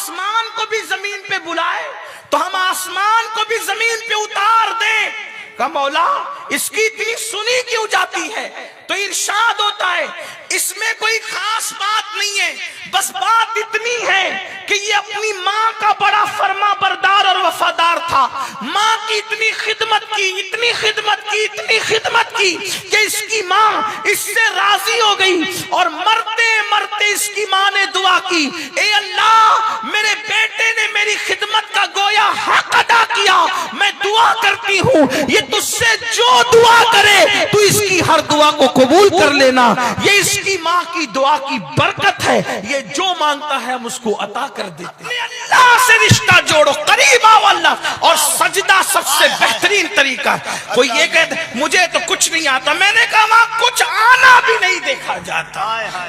आसमान को भी जमीन पे बुलाए तो हम आसमान को भी जमीन पे उतार दें। कहा मौला इसकी इतनी सुनी क्यों जाती है? तो इरशाद होता है इसमें कोई खास बात नहीं है, बस बात इतनी है कि ये अपनी माँ का बड़ा फर्मा बरदार और वफादार था। माँ की इतनी खिदमत की, इतनी खिदमत की, इतनी खिदमत की कि इसकी माँ इससे राजी हो गई और मरते मरते इसकी माँ ने दुआ की, ए अल्लाह मेरे बेटे ने मेरी खिदमत का गोया हक अदा किया, मैं दुआ करती हूँ ये तुझसे जो दुआ करे तू इसकी हर दुआ को कबूल कर लेना। ये इसकी माँ की दुआ की बरकत है, ये जो मांगता है हम उसको अता कर देते हैं। अल्लाह से रिश्ता जोड़ो, करीब आओ अल्लाह। और सजदा सबसे बेहतरीन तरीका। कोई ये कहते मुझे तो कुछ नहीं आता, मैंने कहा वहां कुछ आना भी नहीं देखा जाता,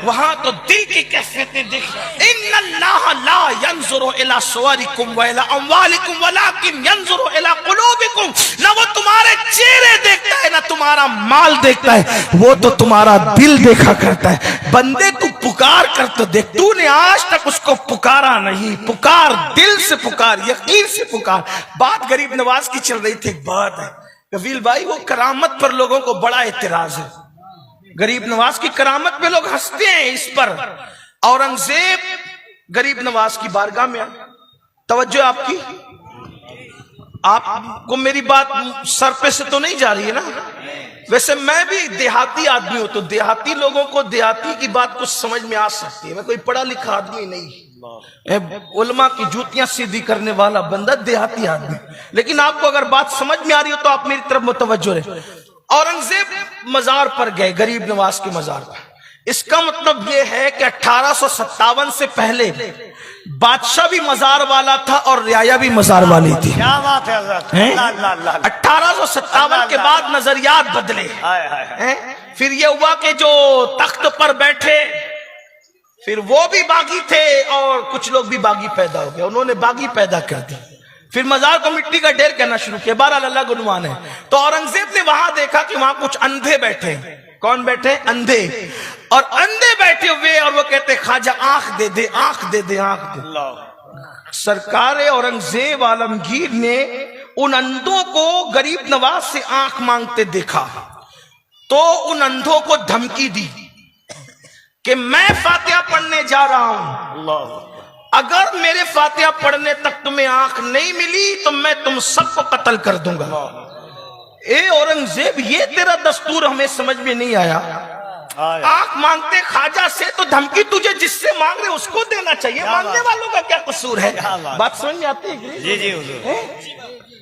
वहां तो दिल की कैफियतें देख। इन्नल्लाह ला यंजुरु इला सुवरिकुम व इला अमवालिकुम वलाकिन यंजुरु इला कुलूबिकुम। ना वो तुम्हारे चेहरे देखता है ना तुम्हारा माल देखता है, वो तो तुम्हारा दिल देखा करता है। बंदे तू पुकार कर तो देख, तूने आज तक उसको पुकारा नहीं। पुकार, दिल से पुकार, यकीन से पुकार। बात गरीब नवाज की चल रही थी, एक बात है कफील भाई, वो करामत पर लोगों को बड़ा एतराज है। गरीब नवाज की करामत पे लोग हंसते हैं। इस पर औरंगजेब गरीब नवाज की बारगाह में आए। तवज्जो आपकी, आपको मेरी बात सर पे से तो नहीं जा रही है ना? वैसे मैं भी देहाती आदमी हूं, तो देहाती लोगों को देहाती की बात कुछ समझ में आ सकती है। मैं कोई पढ़ा लिखा आदमी नहीं, उलमा की जूतियां सीधी करने वाला बंदा देहाती आदमी। लेकिन आपको अगर बात समझ में आ रही हो तो आप मेरी तरफ मुतवज्जो रहे। औरंगजेब मजार पर गए, गरीब नवाज के मजार पर। इसका मतलब यह है कि 1857 से पहले बादशाह भी मजार वाला था और रियाया भी मजार वाली थी। क्या बात है हज़रत। 1857 के बाद नजरियात बदले। फिर ये हुआ कि जो तख्त पर बैठे फिर वो भी बागी थे और कुछ लोग भी बागी पैदा हो गए, उन्होंने बागी पैदा कर दी। फिर मजार को मिट्टी का ढेर कहना शुरू किया। बहरहाल अल्लाह गुनमान है। तो औरंगजेब ने वहां देखा कि वहां कुछ अंधे बैठे। कौन बैठे? अंधे। और अंधे बैठे हुए और वो कहते ख्वाजा आंख दे दे, आंख दे दे, आंख दे। सरकार औरंगजेब आलमगीर ने उन अंधों को गरीब नवाज से आंख मांगते देखा तो उन अंधों को धमकी दी कि मैं फातिहा पढ़ने जा रहा हूं, अगर मेरे फातिहा पढ़ने तक तुम्हें आंख नहीं मिली तो मैं तुम सबको कत्ल कर दूंगा। ए औरंगजेब, ये तेरा दस्तूर हमें समझ में नहीं आया। आंख मांगते ख्वाजा से तो धमकी तुझे जिससे मांग रहे उसको देना चाहिए, मांगने वालों का क्या कसूर है? बात समझ में आती है? जी जी हुजूर।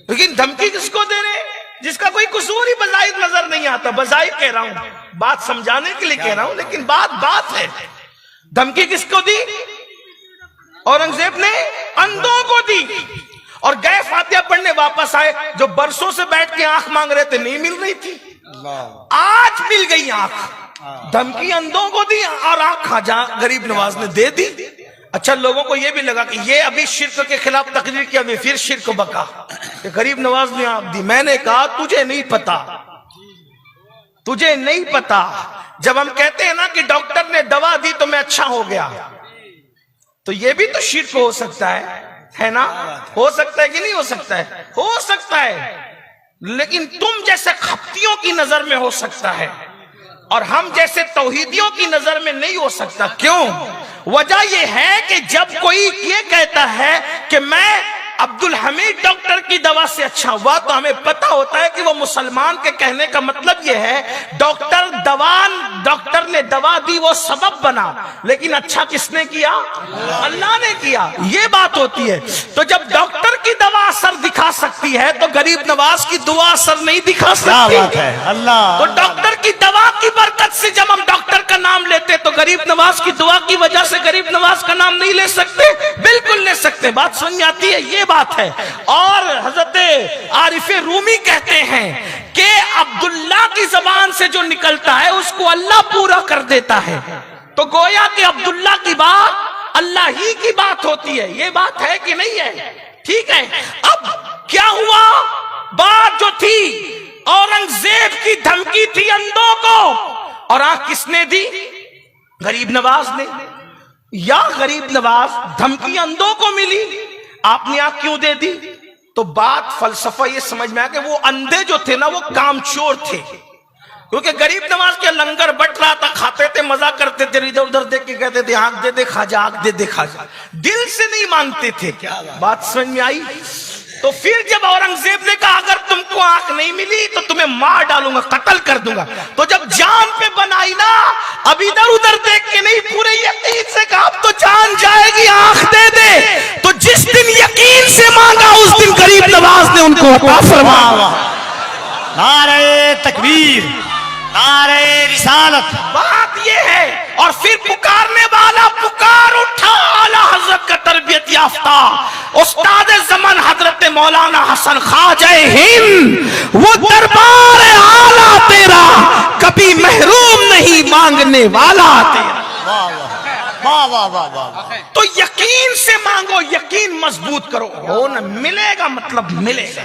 लेकिन धमकी किसको दे रहे? जिसका कोई कसूर ही बजाहिर नजर नहीं आता। बजाहिर कह रहा हूं, बात समझाने के लिए कह रहा हूं, लेकिन बात है। धमकी किसको दी? औरंगजेब ने अंधों को दी। और गए फातिहा पढ़ने, वापस आए। जो बरसों से बैठ के आंख मांग रहे थे नहीं मिल रही थी, आज मिल गई आंख। धमकी अंधों को दी और आंख ख्वाजा गरीब नवाज ने दे दी। अच्छा, लोगों को यह भी लगा कि ये अभी शिर्क के खिलाफ तकरीर किया, अभी फिर शिर्क बका कि गरीब नवाज ने आंख दी। मैंने कहा तुझे नहीं पता, तुझे नहीं पता। जब हम कहते हैं ना कि डॉक्टर ने दवा दी तो मैं अच्छा हो गया, तो ये भी तो शिर्क हो सकता है ना? हो सकता है कि नहीं हो सकता है? हो सकता है, लेकिन तुम जैसे खप्तियों की नजर में हो सकता है और हम जैसे तौहीदियों की नजर में नहीं हो सकता। क्यों? वजह यह है कि जब कोई ये कहता है कि मैं अब्दुल हमीद डॉक्टर की दवा से अच्छा हुआ, तो हमें पता होता है कि वो मुसलमान के कहने का मतलब यह है डॉक्टर ने दवा दी, वो सबब बना, लेकिन अच्छा किसने किया? अल्लाह ने किया। ये बात होती है। तो जब डॉक्टर की दवा असर दिखा सकती है तो गरीब नवाज की दुआ असर नहीं दिखा सकती। क्या बात है। अल्लाह। तो डॉक्टर की दवा की बरकत से जब हम डॉक्टर का नाम लेते तो गरीब नवाज की दुआ की वजह से गरीब नवाज का नाम नहीं ले सकते? बिल्कुल ले सकते। बात समझ आती है? ये बात है। और हजरत आरिफ रूमी कहते हैं कि अब्दुल्ला की जबान से जो निकलता है उसको अल्लाह पूरा कर देता है। तो गोया कि अब्दुल्ला की बात अल्लाह ही की बात होती है। ये बात है कि नहीं है? ठीक है। अब क्या हुआ? बात जो थी, औरंगजेब की धमकी थी अंधों को, और आंख किसने दी? गरीब नवाज ने। یا غریب نواز دھمکی اندھوں کو ملی، آپ نے آنکھ کیوں دے دی؟ تو بات فلسفہ یہ سمجھ میں آیا کہ وہ اندھے جو تھے نا وہ کامچور تھے، کیونکہ غریب نواز کے لنگر بٹ رہا تھا، کھاتے تھے، مزہ کرتے تھے، ادھر ادھر دیکھ کے کہتے تھے آنکھ دے دے خواجہ، آنکھ دے دے خواجہ، دل سے نہیں مانگتے تھے۔ بات سمجھ میں آئی؟ تو پھر جب اورنگزیب نے کہا اگر تم کو آنکھ نہیں ملی تو تمہیں مار ڈالوں گا، قتل کر دوں گا، تو جب جان پہ بنائی نا، اب ادھر ادھر دیکھ کے نہیں، پورے یقین سے کہا اب تو جان جائے گی، آنکھ دے دے۔ تو جس دن یقین سے مانگا اس دن غریب نواز نے ان کو عطا فرمایا۔ نعرہ تکبیر، نعرہ رسالت۔ بات یہ ہے، اور پھر پکارنے والا پکار اٹھا، اعلیٰ حضرت کا تربیت یافتہ استاد زمن حضرت مولانا حسن خواجہ ہند، وہ دربار اعلیٰ تیرا کبھی محروم نہیں مانگنے والا تیرا۔ واہ واہ واہ واہ۔ تو یقین سے مانگو، یقین مضبوط کرو، ہو نہ ملے گا، مطلب ملے گا۔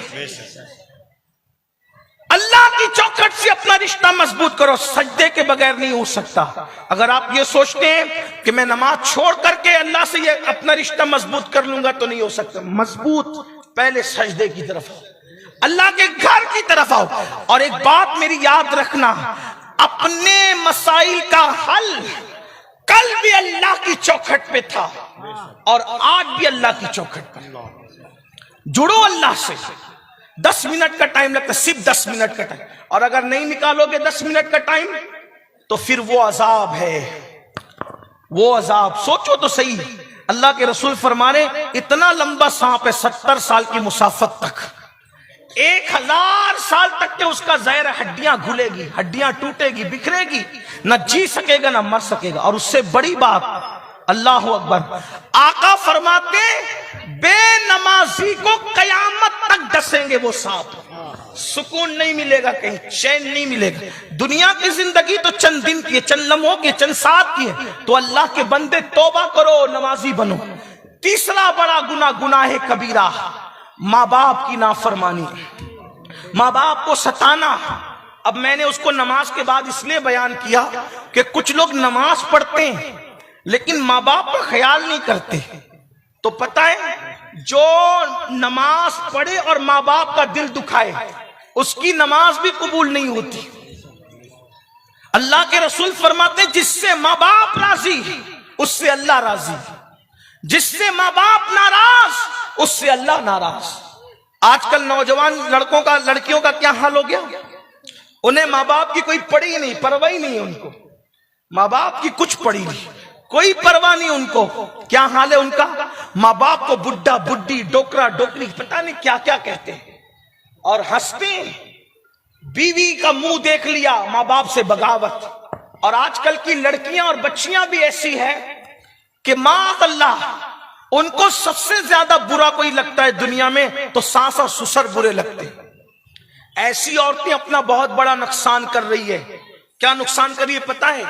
اللہ کی چوکھٹ سے اپنا رشتہ مضبوط کرو، سجدے کے بغیر نہیں ہو سکتا۔ اگر آپ یہ سوچتے ہیں کہ میں نماز چھوڑ کر کے اللہ سے یہ اپنا رشتہ مضبوط کر لوں گا تو نہیں ہو سکتا۔ مضبوط پہلے سجدے کی طرف آؤ، اللہ کے گھر کی طرف آؤ۔ اور ایک بات میری یاد رکھنا، اپنے مسائل کا حل کل بھی اللہ کی چوکھٹ پہ تھا اور آج بھی اللہ کی چوکھٹ پہ۔ جڑو اللہ سے، 10 منٹ کا ٹائم لگتا ہے، صرف 10 منٹ کا ٹائم، اور اگر نہیں نکالو گے 10 منٹ کا ٹائم تو پھر وہ عذاب ہے، وہ عذاب۔ سوچو تو صحیح، اللہ کے رسول فرما رہے اتنا لمبا سانپ ہے 70 سال کی مسافت تک، 1000 سال تک کہ اس کا زہر ہڈیاں گھلے گی، ہڈیاں ٹوٹے گی، بکھرے گی، نہ جی سکے گا نہ مر سکے گا۔ اور اس سے بڑی بات، اللہ اکبر، آقا فرماتے بے نمازی کو قیامت تک ڈسیں گے وہ سانپ، سکون نہیں ملے گا، کہیں چین نہیں ملے گا۔ دنیا کی زندگی تو چند دن کی ہے، چند لمحوں کی ہے، چند ساتھ کی ہے، تو اللہ کے بندے توبہ کرو، نمازی بنو۔ تیسرا بڑا گناہ، گناہ کبیرہ، ماں باپ کی نافرمانی، ماں باپ کو ستانا۔ اب میں نے اس کو نماز کے بعد اس لیے بیان کیا کہ کچھ لوگ نماز پڑھتے ہیں لیکن ماں باپ کا خیال نہیں کرتے۔ تو پتہ ہے جو نماز پڑھے اور ماں باپ کا دل دکھائے اس کی نماز بھی قبول نہیں ہوتی۔ اللہ کے رسول فرماتے جس سے ماں باپ راضی اس سے اللہ راضی، جس سے ماں باپ ناراض اس سے اللہ ناراض۔ آج کل نوجوان لڑکوں کا، لڑکیوں کا کیا حال ہو گیا، انہیں ماں باپ کی کوئی پڑی نہیں، پرواہ نہیں ہے ان کو، ماں باپ کی کچھ پڑی نہیں، کوئی پرواہ نہیں ان کو۔ کیا حال ہے ان کا، ماں باپ کو بڈھا بڈھی، ڈوکرا ڈوکری، پتہ نہیں کیا کیا کہتے ہیں اور ہنستے ہیں۔ بیوی کا منہ دیکھ لیا، ماں باپ سے بغاوت۔ اور آج کل کی لڑکیاں اور بچیاں بھی ایسی ہے کہ معاذ اللہ ان کو سب سے زیادہ برا کوئی لگتا ہے دنیا میں تو ساس اور سسر برے لگتے ہیں۔ ایسی عورتیں اپنا بہت بڑا نقصان کر رہی ہے۔ کیا نقصان کر رہی ہے پتہ ہے؟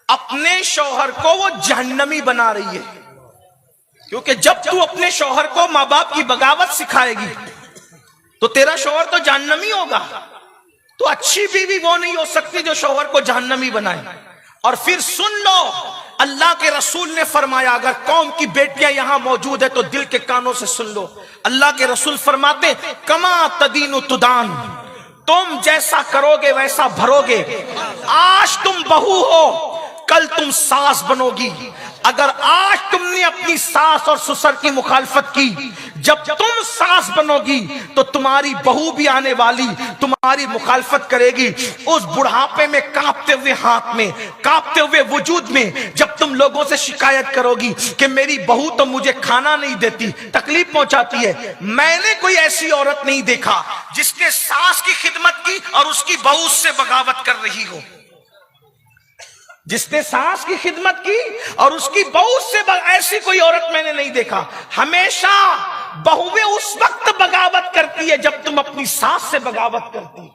اپنے شوہر کو وہ جہنمی بنا رہی ہے، کیونکہ جب تو اپنے شوہر کو ماں باپ کی بغاوت سکھائے گی تو تیرا شوہر تو جہنمی ہوگا۔ تو اچھی بیوی وہ نہیں ہو سکتی جو شوہر کو جہنمی بنائے۔ اور پھر سن لو، اللہ کے رسول نے فرمایا، اگر قوم کی بیٹیاں یہاں موجود ہے تو دل کے کانوں سے سن لو، اللہ کے رسول فرماتے کما تدین تدان، تم جیسا کرو گے ویسا بھرو گے۔ آج تم بہو ہو کل تم ساس بنو گی۔ اگر آج تم نے اپنی ساس اور سسر کی مخالفت کی، جب تم ساس بنو گی تو تمہاری بہو بھی آنے والی تمہاری مخالفت کرے گی۔ اس بڑھاپے میں کانپتے ہوئے ہاتھ میں، کانپتے ہوئے وجود میں جب تم لوگوں سے شکایت کرو گی کہ میری بہو تو مجھے کھانا نہیں دیتی، تکلیف پہنچاتی ہے، میں نے کوئی ایسی عورت نہیں دیکھا جس نے ساس کی خدمت کی اور اس کی بہو اس سے بغاوت کر رہی ہو۔ جس نے ساس کی خدمت کی اور اس کی بہو سے ایسی کوئی عورت میں نے نہیں دیکھا۔ ہمیشہ بہویں اس وقت بغاوت کرتی ہے جب تم اپنی ساس سے بغاوت کرتی،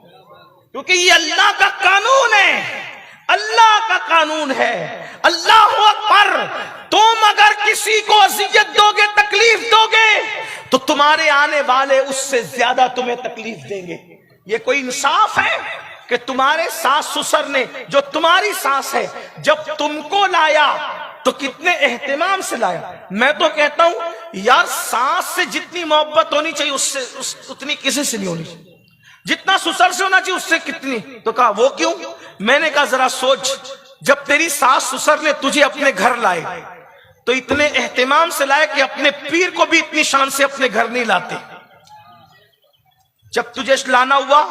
کیونکہ یہ اللہ کا قانون ہے، اللہ کا قانون ہے۔ اللہ اکبر، تم اگر کسی کو اذیت دو گے، تکلیف دو گے تو تمہارے آنے والے اس سے زیادہ تمہیں تکلیف دیں گے۔ یہ کوئی انصاف ہے کہ تمہارے ساس سسر نے، جو تمہاری ساس ہے، جب تم کو لایا تو کتنے اہتمام سے لایا. میں تو کہتا ہوں یار ساس سے جتنی محبت ہونی چاہیے اس سے اتنی کسی سے نہیں ہونی چاہیے. جتنا سسر سے ہونا چاہیے اس سے کتنی. تو کہا وہ کیوں؟ میں نے کہا ذرا سوچ، جب تیری ساس سسر نے تجھے اپنے گھر لائے تو اتنے اہتمام سے لائے کہ اپنے پیر کو بھی اتنی شان سے اپنے گھر نہیں لاتے. جب تجھے لانا ہوا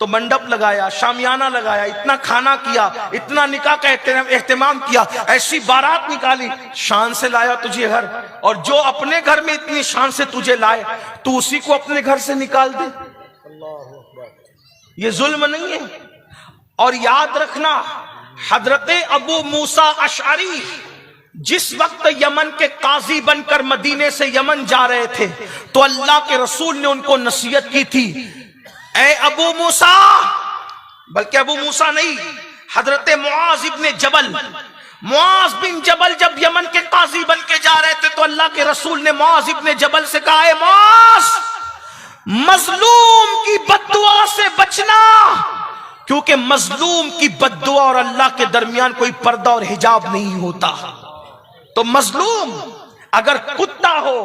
تو منڈپ لگایا، شامیانہ لگایا، اتنا کھانا کیا، اتنا نکاح کا اہتمام کیا، ایسی بارات نکالی، شان سے لایا تجھے گھر. اور جو اپنے گھر میں اتنی شان سے تجھے لائے تو اسی کو اپنے گھر سے نکال دے. یہ ظلم نہیں ہے؟ اور یاد رکھنا حضرت ابو موسیٰ اشعری جس وقت یمن کے قاضی بن کر مدینے سے یمن جا رہے تھے تو اللہ کے رسول نے ان کو نصیحت کی تھی، اے ابو موسیٰ، بلکہ ابو موسیٰ نہیں، حضرت معاذ بن جبل جب یمن کے قاضی بن کے جا رہے تھے تو اللہ کے رسول نے معاذ بن جبل سے کہا، اے معاذ، مظلوم کی بد دعا سے بچنا، کیونکہ مظلوم کی بد دعا اور اللہ کے درمیان کوئی پردہ اور حجاب نہیں ہوتا. تو مظلوم اگر کتا ہو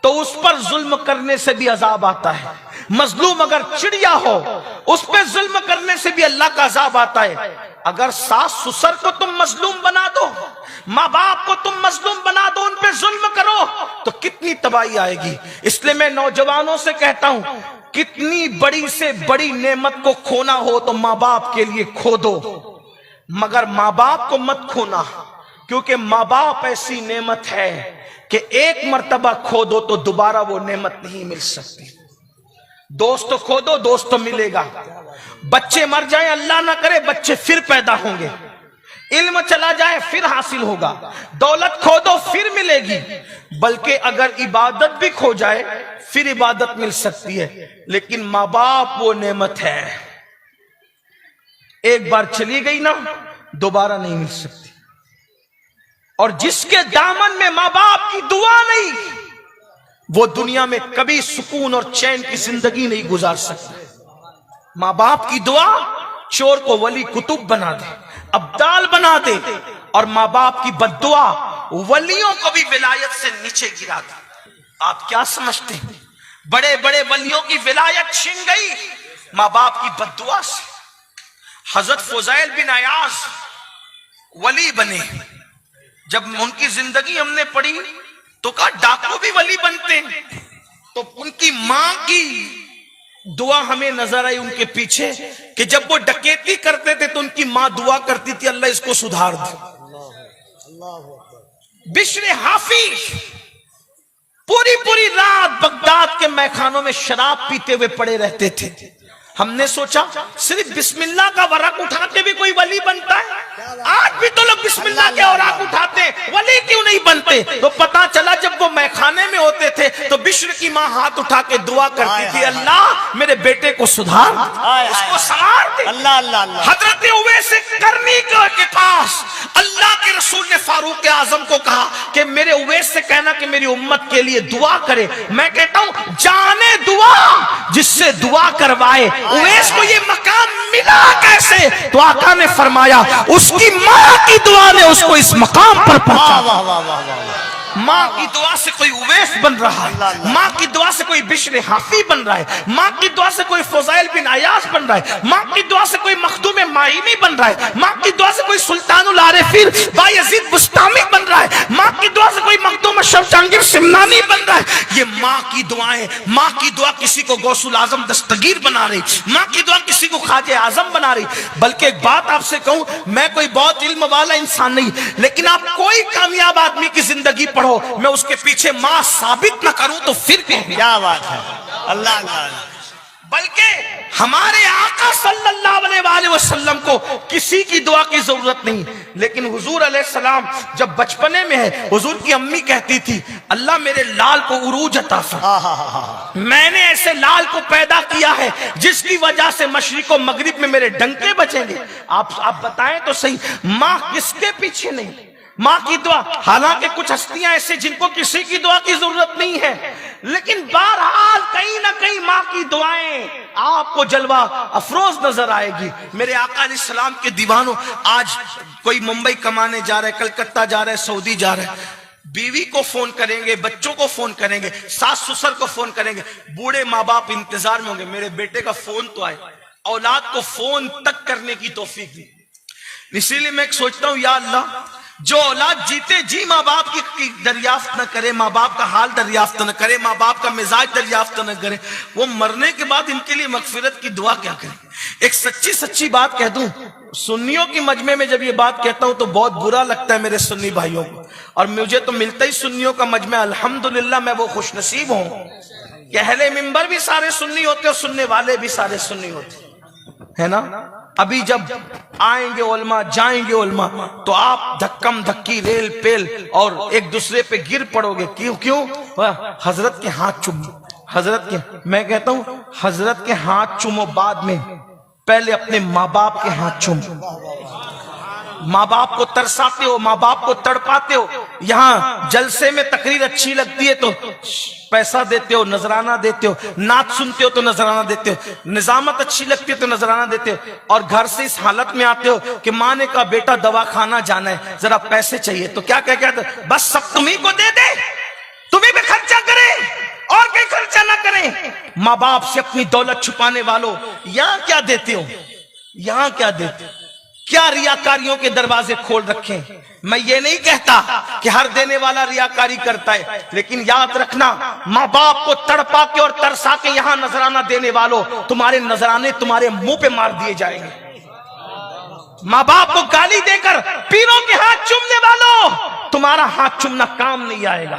تو اس پر ظلم کرنے سے بھی عذاب آتا ہے. مظلوم اگر چڑیا ہو اس پہ ظلم کرنے سے بھی اللہ کا عذاب آتا ہے. اگر ساس سسر کو تم مظلوم بنا دو، ماں باپ کو تم مظلوم بنا دو، ان پہ ظلم کرو تو کتنی تباہی آئے گی. اس لیے میں نوجوانوں سے کہتا ہوں کتنی بڑی سے بڑی نعمت کو کھونا ہو تو ماں باپ کے لیے کھو دو، مگر ماں باپ کو مت کھونا، کیونکہ ماں باپ ایسی نعمت ہے کہ ایک مرتبہ کھو دو تو دوبارہ وہ نعمت نہیں مل سکتی. دوست کھو دو، دوست ملے گا. بچے مر جائیں، اللہ نہ کرے بچے پھر پیدا ہوں گے. علم چلا جائے پھر حاصل ہوگا. دولت کھو دو پھر ملے گی. بلکہ اگر عبادت بھی کھو جائے پھر عبادت مل سکتی ہے. لیکن ماں باپ وہ نعمت ہے، ایک بار چلی گئی نا دوبارہ نہیں مل سکتی. اور جس کے دامن میں ماں باپ کی دعا نہیں وہ دنیا میں کبھی سکون اور چین کی زندگی نہیں گزار سکتا. ماں باپ کی دعا چور کو ولی کتب بنا دے، ابدال بنا دے، اور ماں باپ کی بد دعا ولیوں کو بھی ولایت سے نیچے گرا دے. آپ کیا سمجھتے ہیں؟ بڑے بڑے ولیوں کی ولایت چھن گئی ماں باپ کی بد دعا سے. حضرت فضیل بن عیاض ولی بنے. جب ان کی زندگی ہم نے پڑھی تو کہا ڈاکو بھی ولی بنتے ہیں. تو ان کی ماں کی دعا ہمیں نظر آئی ان کے پیچھے کہ جب وہ ڈکیتی کرتے تھے تو ان کی ماں دعا کرتی تھی اللہ اس کو سدھار دے. بشر حافی پوری رات بغداد کے میخانوں میں شراب پیتے ہوئے پڑے رہتے تھے. ہم نے سوچا صرف بسم اللہ کا ورق اٹھا کے بھی کوئی ولی بنتا ہے؟ آج بھی تو لوگ بسم اللہ کے اوراق اٹھاتے ہیں، ولی کیوں نہیں بنتے؟ تو پتا چلا جب وہ میخانے میں ہوتے تھے تو بشر کی ماں ہاتھ اٹھا کے دعا کرتی تھی اللہ میرے بیٹے کو سدھار دے، اس کو سنوار دے. حضرت اویس کرنی کے پاس اللہ کے رسول نے فاروق اعظم کو کہا کہ میرے اویس سے کہنا کہ میری امت کے لیے دعا کرے. میں کہتا ہوں جانے دعا جس سے دعا کروائے. اویس کو یہ مقام ملا کیسے؟ تو آقا نے فرمایا اس کی ماں کی دعا نے اس کو اس مقام پر پہنچا. ماں کی دعا سے کوئی اویس بن رہا ہے، ماں کی دعا سے کوئی بشر حافی بن رہا ہے، ماں کی دعا سے کوئی فضیل بن عیاض بن رہا ہے، ماں کی دعا سے کوئی مخدوم مائمی بن رہا ہے، ماں کی دعا سے کوئی سلطان العارفین بایزید بستامی بن رہا ہے، ماں کی دعا سے کوئی مخدوم اشرف جہانگیر سمنانی بن رہا ہے. یہ ماں کی دعائیں. ماں کی دعا کسی کو غوث الاعظم دستگیر بنا رہی، ماں کی دعا کسی کو خواجہ اعظم بنا رہی. بلکہ ایک بات آپ سے کہوں، میں کوئی بہت علم والا انسان نہیں، لیکن آپ کوئی کامیاب آدمی کی زندگی پڑھو میں اس کے پیچھے ماں ثابت نہ کروں تو پھر کیا بات ہے. اللہ بلکہ ہمارے آقا صلی اللہ علیہ وآلہ وسلم کو کسی کی دعا کی ضرورت نہیں. لیکن حضور علیہ السلام جب بچپنے میں ہے حضور کی امی کہتی تھی اللہ میرے لال کو عروج عطا فرما، میں نے ایسے لال کو پیدا کیا ہے جس کی وجہ سے مشرق و مغرب میں میرے ڈنکے بچیں گے. آپ بتائیں تو صحیح، ماں کس کے پیچھے نہیں؟ ماں کی دعا، حالانکہ کچھ ہستیاں ایسے جن کو کسی کی دعا کی ضرورت نہیں ہے، لیکن بہرحال کہیں نہ کہیں ماں کی دعائیں آپ کو جلوہ افروز نظر آئے گی۔ میرے آقا علیہ السلام کے دیوانوں، آج کوئی ممبئی کمانے جا رہے، کلکتہ جا رہے، سعودی جا رہے، بیوی کو فون کریں گے، بچوں کو فون کریں گے، ساس سسر کو فون کریں گے، بوڑھے ماں باپ انتظار میں ہوں گے میرے بیٹے کا فون تو آئے۔ اولاد کو فون تک کرنے کی توفیق دی۔ اسی لیے میں ایک سوچتا ہوں، یا اللہ، جو اولاد جیتے جی ماں باپ کی دریافت نہ کرے، ماں باپ کا حال دریافت نہ کرے، ماں باپ کا مزاج دریافت نہ کرے، وہ مرنے کے بعد ان کے لیے مغفرت کی دعا کیا کرے۔ ایک سچی بات کہہ دوں، سنیوں کی مجمع میں جب یہ بات کہتا ہوں تو بہت برا لگتا ہے میرے سنی بھائیوں کو، اور مجھے تو ملتا ہی سنیوں کا مجمع، الحمدللہ میں وہ خوش نصیب ہوں کہ اہل منبر بھی سارے سنی ہوتے اور سننے والے بھی سارے سنی ہوتے ہے نا۔ ابھی جب آئیں گے علماء، جائیں گے علماء، تو آپ دھکم دھکی، ریل پیل اور ایک دوسرے پہ گر پڑو گے۔ کیوں؟ حضرت کے ہاتھ چومو، حضرت کے، میں کہتا ہوں حضرت کے ہاتھ چومو بعد میں، پہلے اپنے ماں باپ کے ہاتھ چومو۔ ماں باپ کو ترساتے ہو، ماں باپ کو تڑپاتے ہو، یہاں جلسے میں تقریر اچھی لگتی ہے تو پیسہ دیتے ہو، نذرانہ دیتے ہو، نعت سنتے ہو تو نذرانہ دیتے ہو، نظامت اچھی لگتی ہے تو نذرانہ دیتے ہو، اور گھر سے اس حالت میں آتے ہو کہ ماں نے کہا بیٹا دوا خانہ جانا ہے، ذرا پیسے چاہیے، تو کیا کہتے بس سب تمہیں کو دے دے، تمہیں بھی خرچہ کرے اور کوئی خرچہ نہ کرے۔ ماں باپ سے اپنی دولت چھپانے والوں، یہاں کیا دیتے ہو، یہاں کیا دیتے ہو؟ کیا ریاکاریوں کے دروازے کھول رکھے ہیں؟ میں یہ نہیں کہتا کہ ہر دینے والا ریاکاری کرتا ہے، لیکن یاد رکھنا، ماں باپ کو تڑپا کے اور ترسا کے یہاں نذرانہ دینے والوں، تمہارے نذرانے تمہارے منہ پہ مار دیے جائیں گے۔ ماں باپ کو گالی دے کر پیروں کے ہاتھ چومنے والوں، تمہارا ہاتھ چومنا کام نہیں آئے گا۔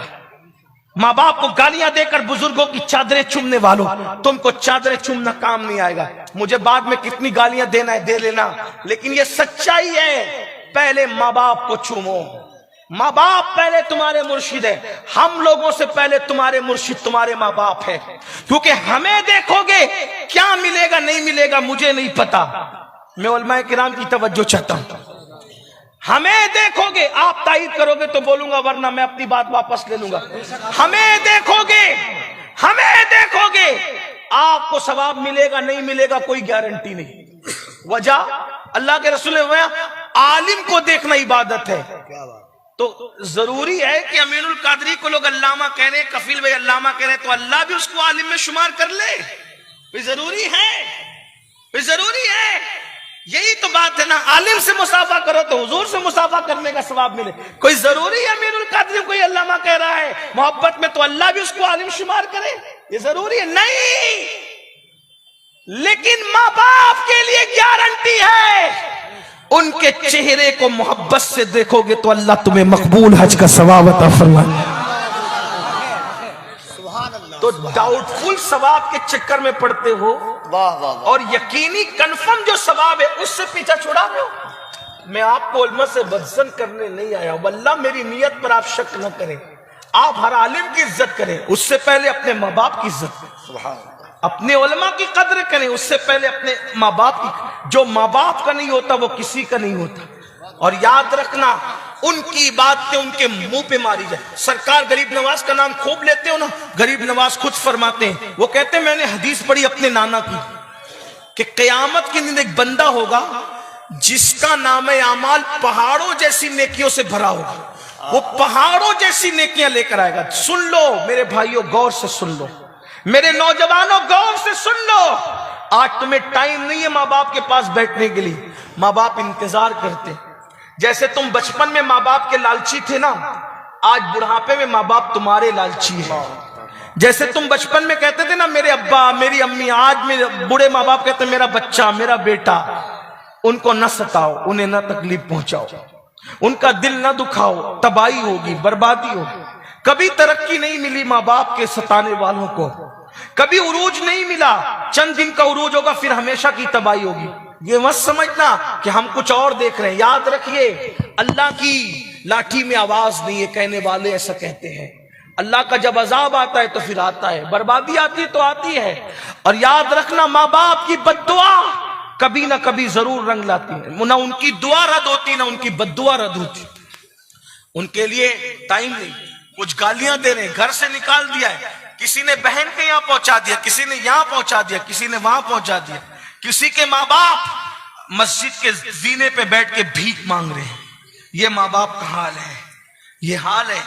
ماں باپ کو گالیاں دے کر بزرگوں کی چادریں چومنے والوں، تم کو چادریں چومنا کام نہیں آئے گا۔ مجھے بعد میں کتنی گالیاں دینا ہے دے لینا، لیکن یہ سچائی ہے، پہلے ماں باپ کو چومو۔ ماں باپ پہلے تمہارے مرشد ہے، ہم لوگوں سے پہلے تمہارے مرشد تمہارے ماں باپ ہے، کیونکہ ہمیں دیکھو گے کیا ملے گا نہیں ملے گا مجھے نہیں پتا، میں علماء کرام کی توجہ چاہتا ہوں۔ ہمیں دیکھو گے، آپ تائید کرو گے تو بولوں گا، ورنہ میں اپنی بات واپس لے لوں گا۔ ہمیں دیکھو گے، ہمیں دیکھو گے، آپ کو ثواب ملے گا نہیں ملے گا کوئی گارنٹی نہیں۔ وجہ اللہ کے رسول نے فرمایا عالم کو دیکھنا عبادت ہے، تو ضروری ہے کہ امین القادری کو لوگ علامہ کہہ رہے ہیں، کفیل بھائی علامہ کہہ رہے ہیں، تو اللہ بھی اس کو عالم میں شمار کر لے، ضروری ہے، ضروری ہے۔ یہی تو بات ہے نا، عالم سے مسافہ کرو تو حضور سے مسافہ کرنے کا ثواب ملے۔ کوئی ضروری ہے امین القادری کوئی علامہ کہہ رہا ہے محبت میں تو اللہ بھی اس کو عالم شمار کرے، یہ ضروری ہے نہیں، لیکن ماں باپ کے لیے گارنٹی ہے، ان کے چہرے کو محبت سے دیکھو گے تو اللہ تمہیں مقبول حج کا ثواب عطا فرمائے۔ تو ڈاؤٹ فل ثواب کے چکر میں پڑتے ہو، اور یقینی کنفرم جو ثواب ہے اس سے پیچھا چھوڑا رہے ہو۔ میں آپ کو علماء سے بدزن کرنے نہیں آیا، واللہ میری نیت پر آپ شک نہ کریں، آپ ہر عالم کی عزت کریں، اس سے پہلے اپنے ماں باپ کی عزت کریں، اپنے علماء کی قدر کریں، اس سے پہلے اپنے ماں باپ کی۔ جو ماں باپ کا نہیں ہوتا وہ کسی کا نہیں ہوتا، اور یاد رکھنا ان کی باتیں ان کے منہ پہ ماری جائے۔ سرکار غریب نواز کا نام خوب لیتے ہو نا، غریب نواز خود فرماتے ہیں، وہ کہتے ہیں میں نے حدیث پڑھی اپنے نانا کی کہ قیامت کے دن ایک بندہ ہوگا جس کا نام اعمال پہاڑوں جیسی نیکیوں سے بھرا ہوگا، وہ پہاڑوں جیسی نیکیاں لے کر آئے گا۔ سن لو میرے بھائیوں، غور سے سن لو، میرے نوجوانوں غور سے سن لو، آج تمہیں ٹائم نہیں ہے ماں باپ کے پاس بیٹھنے کے لیے، ماں باپ انتظار کرتے ہیں۔ جیسے تم بچپن میں ماں باپ کے لالچی تھے نا، آج بڑھاپے میں ماں باپ تمہارے لالچی ہیں۔ جیسے تم بچپن میں کہتے تھے نا میرے ابا میری امی، آج میرے بوڑھے ماں باپ کہتے ہیں میرا بچہ میرا بیٹا، ان کو نہ ستاؤ، انہیں نہ تکلیف پہنچاؤ، ان کا دل نہ دکھاؤ، تباہی ہوگی، بربادی ہوگی۔ کبھی ترقی نہیں ملی ماں باپ کے ستانے والوں کو، کبھی عروج نہیں ملا، چند دن کا عروج ہوگا پھر ہمیشہ کی تباہی ہوگی۔ یہ مت سمجھنا کہ ہم کچھ اور دیکھ رہے ہیں، یاد رکھیے اللہ کی لاٹھی میں آواز نہیں ہے، کہنے والے ایسا کہتے ہیں۔ اللہ کا جب عذاب آتا ہے تو پھر آتا ہے، بربادی آتی ہے تو آتی ہے، اور یاد رکھنا ماں باپ کی بد دعا کبھی نہ کبھی ضرور رنگ لاتی ہے، نہ ان کی دعا رد ہوتی نہ ان کی بد دعا رد ہوتی۔ उनके लिए टाइम नहीं, कुछ गालियां दे रहे हैं, घर से निकाल दिया है, किसी ने बहन के यहां पहुंचा दिया, किसी ने यहां पहुंचा दिया, किसी ने वहां पहुंचा दिया, किसी के माँ बाप मस्जिद के जीने पे बैठ के भीख मांग रहे हैं। ये माँ बाप का हाल है, ये हाल है।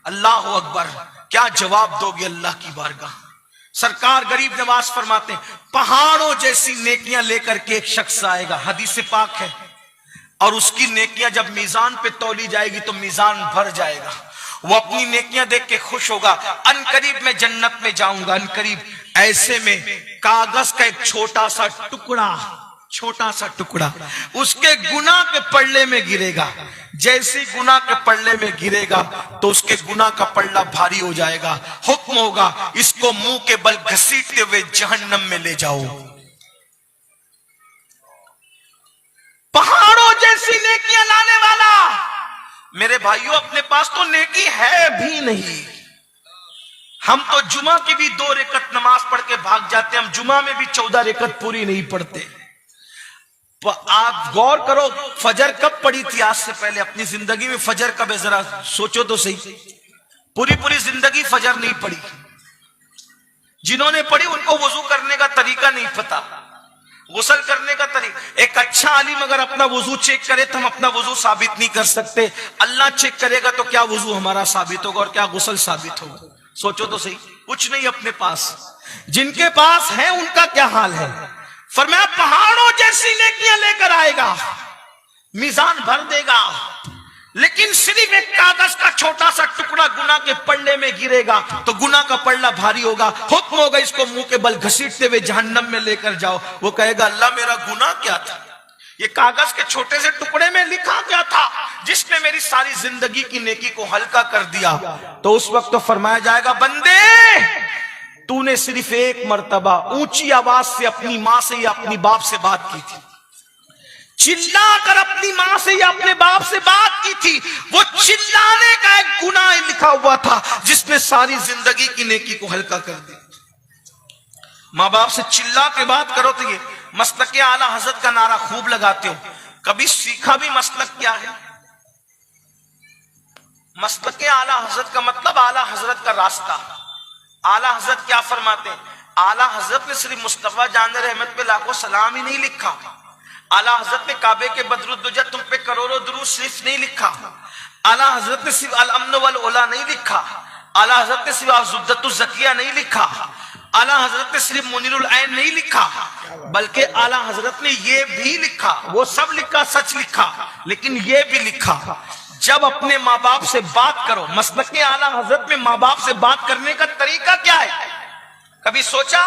अल्लाह अकबर, क्या जवाब दोगे अल्लाह की बारगाह। सरकार गरीब नवाज फरमाते हैं, पहाड़ों जैसी नेकियां लेकर के एक शख्स आएगा, हदीस पाक है, और उसकी नेकियां जब मीजान पे तौली जाएगी तो मीजान भर जाएगा। वो अपनी नेकियां देख के खुश होगा, अनकरीब मैं जन्नत में जाऊंगा, अनकरीब। ऐसे में कागज का एक छोटा सा टुकड़ा उसके गुनाह के पल्ले में गिरेगा। जैसे गुनाह के पल्ले में गिरेगा तो उसके गुनाह का पल्ला भारी हो जाएगा। हुक्म होगा, इसको मुंह के बल घसीटते हुए जहन्नम में ले जाओ। पहाड़ों जैसी नेकियां लाने वाला, मेरे भाइयों अपने पास तो नेकी है भी नहीं। हम तो जुमा की भी 2 रकत नमाज पढ़ के भाग जाते हैं, हम जुमा में भी 14 रकत पूरी नहीं पढ़ते। आप गौर करो, फजर कब पड़ी थी आज से पहले अपनी जिंदगी में? फजर कब है जरा सोचो तो सही। पूरी जिंदगी फजर नहीं पड़ी। जिन्होंने पढ़ी उनको वुजू करने का तरीका नहीं पता, गुस्ल करने का तरीका। एक अच्छा आलिम अगर अपना वुजू चेक करे तो हम अपना वुजू साबित नहीं कर सकते, अल्लाह चेक करेगा तो क्या वुजू हमारा साबित होगा और क्या गुस्ल साबित होगा? सोचो तो सही। कुछ नहीं अपने पास। जिनके पास है उनका क्या हाल है। फरमाया पहाड़ों जैसी नेकियां लेकर आएगा, मीजान भर देगा, लेकिन सिर्फ एक कागज का छोटा सा टुकड़ा गुनाह के पल्ले में गिरेगा तो गुनाह का पल्ला भारी होगा। हुक्म होगा, इसको मुंह के बल घसीटते हुए जहन्नम में लेकर जाओ। वो कहेगा, अल्लाह मेरा गुनाह क्या था? ये कागज के छोटे से टुकड़े में लिखा क्या था जिसने मेरी सारी जिंदगी की नेकी को हल्का कर दिया? तो उस वक्त तो फरमाया जाएगा, बंदे तूने सिर्फ एक मर्तबा ऊंची आवाज से अपनी मां से या अपनी बाप से बात की थी, चिल्ला कर अपनी मां से या अपने बाप से बात की थी। वो चिल्लाने का एक गुनाह लिखा हुआ था जिसने सारी जिंदगी की नेकी को हल्का कर दिया। मां बाप से चिल्ला के बात करो तो ये मसलक आला हजरत का नारा खूब लगाते हो, कभी सीखा भी मसलक क्या है? मसलक आला हजरत का मतलब आला हजरत का रास्ता। आला हजरत क्या फरमाते हैं? आला हजरत ने सिर्फ मुस्तफा जान रहमत पे लाखों सलाम ही नहीं लिखा, आला हजरत ने काबे के बदरुद्दुजा तुम पे करोड़ों दुरूद सिर्फ नहीं लिखा, आला हजरत ने सिर्फ अल अम्न वल उला नहीं लिखा, आला हजरत ने सिर्फ अज़ुद्दतुज़ ज़किया नहीं लिखा, आला हजरत ने सिर्फ मुनीरुल ऐन नहीं लिखा, बल्कि आला हजरत ने ये भी लिखा, वो सब लिखा, सच लिखा, लेकिन ये भी लिखा, जब अपने माँ बाप से बात करो। मसलक आला हजरत में माँ बाप से बात करने का तरीका क्या है? कभी सोचा?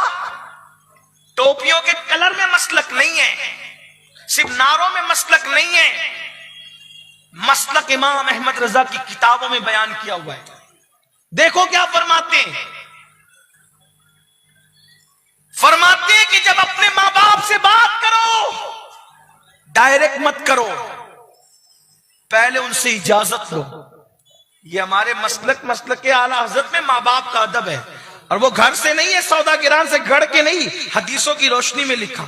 टोपियों के कलर में मसलक नहीं है, सिर्फ नारों में मसलक नहीं है, मसलक इमाम अहमद रजा की किताबों में बयान किया हुआ है। देखो क्या फरमाते हैं। फरमाते हैं कि जब अपने माँ बाप से बात करो, डायरेक्ट मत करो, पहले उनसे इजाजत लो। ये हमारे मसलक के आला हजरत में माँ बाप का अदब है, और वो घर से नहीं है, सौदा गिरान से गढ़ के नहीं, हदीसों की रोशनी में लिखा।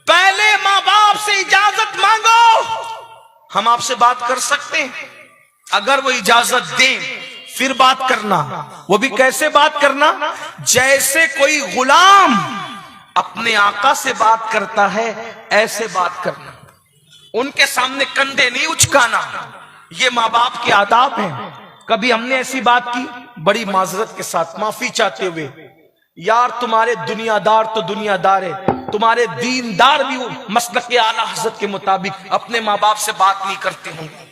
पहले माँ बाप से इजाजत मांगो, हम आपसे बात कर सकते हैं, अगर वो इजाजत दें फिर बात करना। वो भी कैसे बात करना? जैसे कोई गुलाम अपने आका से बात करता है ऐसे बात करना, उनके सामने कंधे नहीं उचकाना। ये माँ बाप के आदाब हैं। कभी हमने ऐसी बात की, बड़ी माजरत के साथ माफी चाहते हुए, यार तुम्हारे दुनियादार तो दुनियादार है, तुम्हारे दीनदार भी मसलक आला हजरत के मुताबिक अपने माँ बाप से बात नहीं करते होंगे।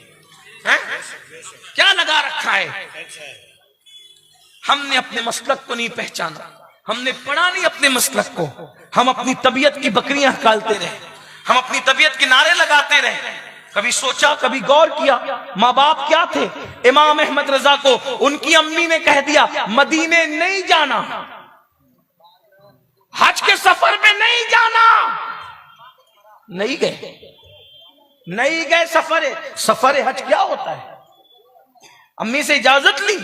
क्या लगा रखा है? हमने अपने मसलक को नहीं पहचाना, हमने पढ़ा नहीं अपने मसलक को, हम अपनी तबीयत की बकरियां हकालते रहे, हम अपनी तबीयत के नारे लगाते रहे। कभी सोचा, कभी गौर किया, माँ बाप क्या थे? इमाम अहमद रजा को उनकी अम्मी ने कह दिया मदीने नहीं जाना, हज के सफर पे नहीं जाना, नहीं गए। सफर हज क्या होता है? अम्मी से इजाजत ली,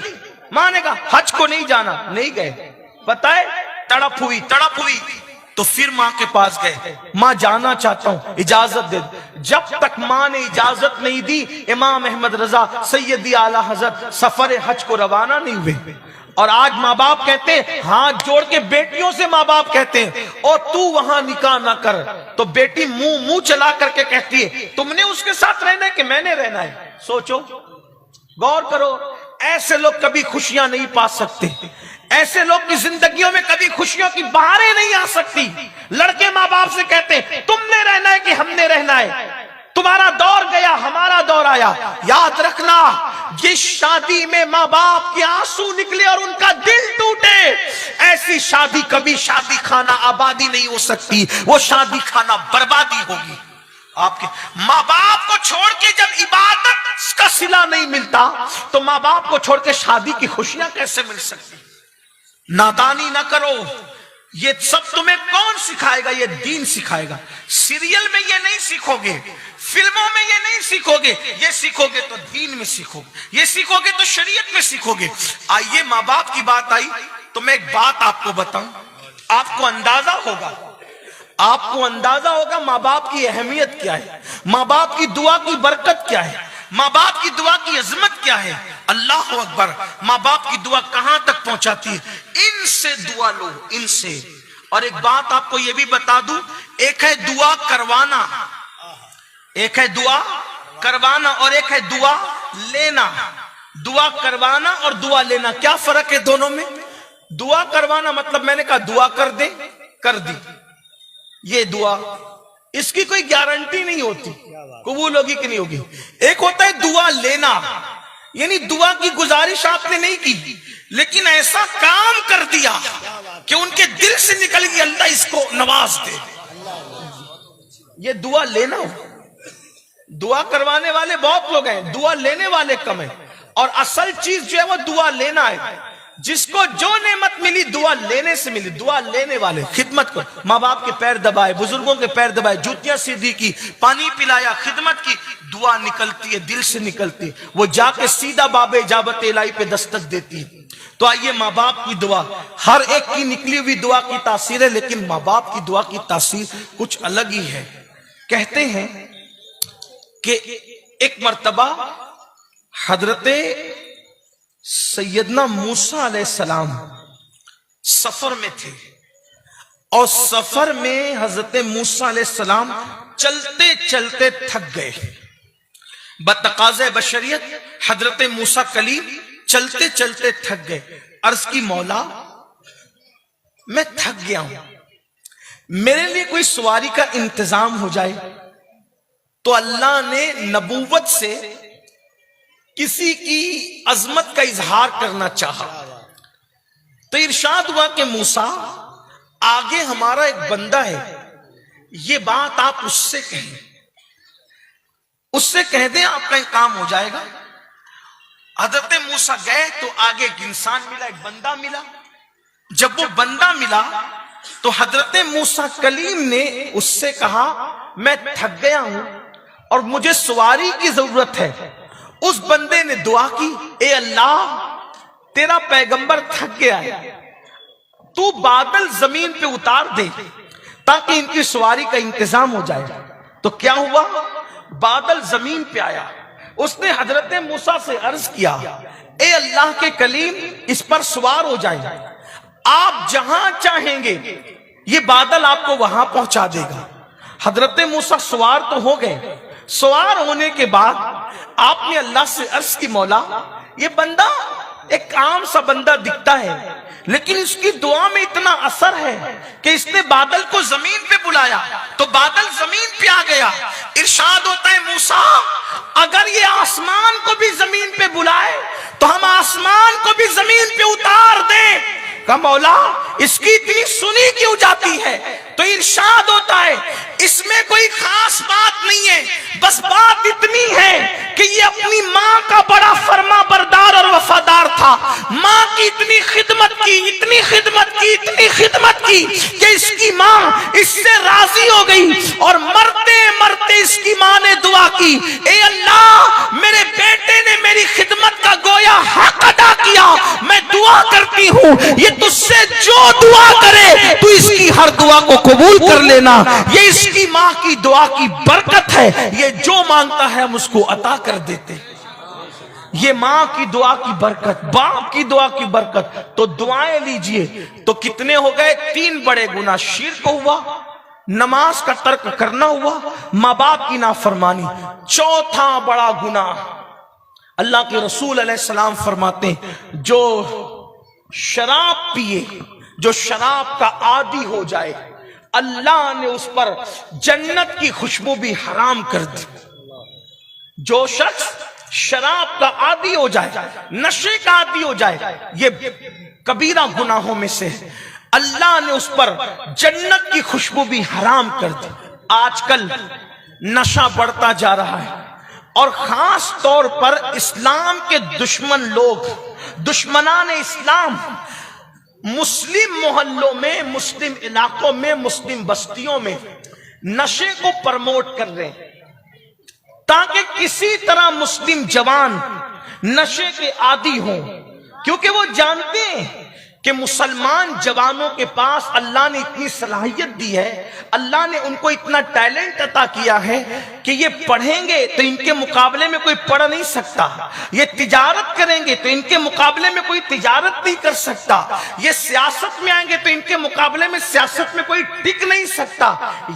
माँ ने कहा हज को नहीं जाना, नहीं गए। पता है, तड़प हुई तो फिर माँ के पास गए, माँ जाना चाहता हूं, इजाजत दे। जब तक माँ ने इजाजत नहीं दी इमाम अहमद रजा सैयदी आला हजरत सफर हज को रवाना नहीं हुए। और आज माँ बाप कहते हैं, हाथ जोड़ के बेटियों से माँ बाप कहते हैं, और तू वहां निकाह ना कर, तो बेटी मुंह चला करके कहती है तुमने उसके साथ रहना है कि मैंने रहना है। सोचो, गौर करो, ऐसे लोग कभी खुशियां नहीं पा सकते, ऐसे लोग की जिंदगियों में कभी खुशियों की बहारें नहीं आ सकती। लड़के माँ बाप से कहते हैं तुमने रहना है कि हमने रहना है, तुम्हारा दौर गया हमारा दौर आया। याद रखना, जिस शादी में माँ बाप के आंसू निकले और उनका दिल टूटे, ऐसी शादी कभी शादी खाना आबादी नहीं हो सकती, वो शादी खाना बर्बादी होगी। आपके माँ बाप को छोड़ के जब इबादत का सिला नहीं मिलता, तो माँ बाप को छोड़ के शादी की खुशियां कैसे मिल सकती। नादानी ना करो, ये सब तुम्हें कौन सिखाएगा? ये दीन सिखाएगा। सीरियल में ये नहीं सीखोगे, फिल्मों में ये नहीं सीखोगे, ये सीखोगे तो दीन में सीखोगे, ये सीखोगे तो शरीयत में सीखोगे। आइए, माँ बाप की बात आई तो मैं एक बात आपको बताऊं, आपको अंदाजा होगा माँ बाप की अहमियत क्या है, माँ बाप की दुआ की बरकत क्या है, माँ बाप की दुआ की अजमत क्या है। अल्लाह अकबर, माँ बाप की दुआ कहां तक पहुंचाती है। इनसे दुआ लो, इनसे। और एक बात आपको यह भी बता दूं, एक है दुआ करवाना, एक है दुआ करवाना और एक है दुआ लेना। दुआ करवाना और दुआ लेना, क्या फर्क है दोनों में? दुआ करवाना मतलब मैंने कहा दुआ कर दे, कर दी, ये दुआ, इसकी कोई गारंटी नहीं होती कबूल होगी कि नहीं होगी। एक होता है दुआ लेना, यानी दुआ की गुजारिश आपने नहीं की, लेकिन ऐसा काम कर दिया कि उनके दिल से निकल गई अल्लाह इसको नवाज दे, ये दुआ लेना हो। दुआ करवाने वाले बहुत लोग हैं, दुआ लेने वाले कम है। और असल चीज जो है वो दुआ लेना है। जिसको जो नेमत मिली दुआ लेने से मिली, दुआ लेने वाले खिदमत को, माँ बाप के पैर दबाए, बुजुर्गों के पैर दबाए, जूतियां सीधी की, पानी पिलाया, खिदमत की, दुआ निकलती है, दिल से निकलती है, वो जाके सीधा बाबे इजाबत इलाही पे दस्तक देती है। तो आइए, माँ बाप की दुआ, हर एक की निकली हुई दुआ की तासीर है, लेकिन माँ बाप की दुआ की तासीर कुछ अलग ही है। कहते हैं कि एक मर्तबा हजरते सैयदना मूसा अलैहिस्सलाम सफर में थे, और सफर में हजरत मूसा अलैहिस्सलाम चलते चलते थक गए। बतकाज़े बशरियत हजरत मूसा कलीम चलते चलते थक गए। अर्ज की मौला, मैं थक गया हूं, मेरे लिए कोई सवारी का इंतजाम हो जाए। तो अल्लाह ने नबूवत से किसी की अजमत का इजहार करना चाहा, तो इरशाद हुआ कि मूसा, आगे हमारा एक बंदा है, ये बात आप उससे कहें, उससे कह दें, आपका काम हो जाएगा। हजरत मूसा गए तो आगे एक इंसान मिला, एक बंदा मिला। जब वो बंदा मिला तो हजरत मूसा कलीम ने उससे कहा, मैं थक गया हूं और मुझे सवारी की जरूरत है। उस बंदे ने दुआ की, ए अल्लाह, तेरा पैगंबर थक गया है, तू बादल जमीन पे उतार दे ताकि इनकी सवारी का इंतजाम हो जाए। तो क्या हुआ, बादल जमीन पे आया। उसने हजरत मूसा से अर्ज किया, ए अल्लाह के कलीम, इस पर सवार हो जाए, आप जहां चाहेंगे ये बादल आपको वहां पहुंचा देगा। हजरत मूसा सवार तो हो गए। सवार होने के बाद आपने अल्लाह से अर्ज की, मौला, ये बंदा एक आम सा बंदा दिखता है, लेकिन इसकी दुआ में इतना असर है कि इसने बादल को जमीन पे बुलाया तो बादल जमीन पे आ गया। इरशाद होता है, मूसा, अगर ये आसमान को भी जमीन पे बुलाए तो हम आसमान को भी जमीन पे उतार दें। कहा, मौला, इसकी इतनी सुनी क्यों जाती है? तो इरशाद होता है, इसमें कोई खास बात नहीं है, बस बात इतनी है कि ये अपनी माँ का बड़ा फर्मा बरदार और वफादार था। माँ की इतनी खिदमत की, इतनी खिदमत की, इतनी खिदमत की कि इसकी माँ इससे राजी हो गई, और मरते मरते इसकी माँ ने दुआ की, ए अल्लाह, मेरे बेटे ने मेरी खिदमत का गोया हक अदा किया, मैं दुआ करती हूँ ये तुझसे जो जो दुआ करे तो इसकी हर दुआ को कबूल कर लेना। ये इसकी माँ की दुआ की बरकत है, ये जो मांगता है हम उसको अता कर देते हैं। ये माँ की दुआ की बरकत, बाप की दुआ की बरकत। तो दुआएं लीजिए। तो कितने हो गए? 3 बड़े गुनाह। शिर्क हुआ, नमाज का तर्क करना हुआ, माँ बाप की नाफरमानी। चौथा बड़ा गुनाह, अल्लाह के रसूल अलैहिस्सलाम फरमाते हैं, जो शराब पिए, जो शराब का आदी हो जाए, अल्लाह ने उस पर जन्नत की खुशबू भी हराम कर दी। जो शख्स शराब का आदी हो जाए, नशे का आदी हो जाए, ये कबीरा गुनाहों में से है। अल्लाह ने उस पर जन्नत की खुशबू भी हराम कर दी। आजकल नशा बढ़ता जा रहा है और खास तौर पर इस्लाम के दुश्मन लोग, दुश्मनान इस्लाम, मुस्लिम मोहल्लों में, मुस्लिम इलाकों में, मुस्लिम बस्तियों में नशे को प्रमोट कर रहे हैं ताकि किसी तरह मुस्लिम जवान नशे के आदी हों, क्योंकि वो जानते हैं कि मुसलमान जवानों के पास अल्लाह ने इतनी सलाहियत दी है, अल्लाह ने उनको इतना टैलेंट अता किया है कि ये पढ़ेंगे तो इनके मुकाबले में कोई पढ़ नहीं सकता, ये तिजारत करेंगे तो इनके मुकाबले में कोई तिजारत नहीं कर सकता, ये सियासत में आएंगे तो इनके मुकाबले में सियासत में कोई टिक नहीं सकता।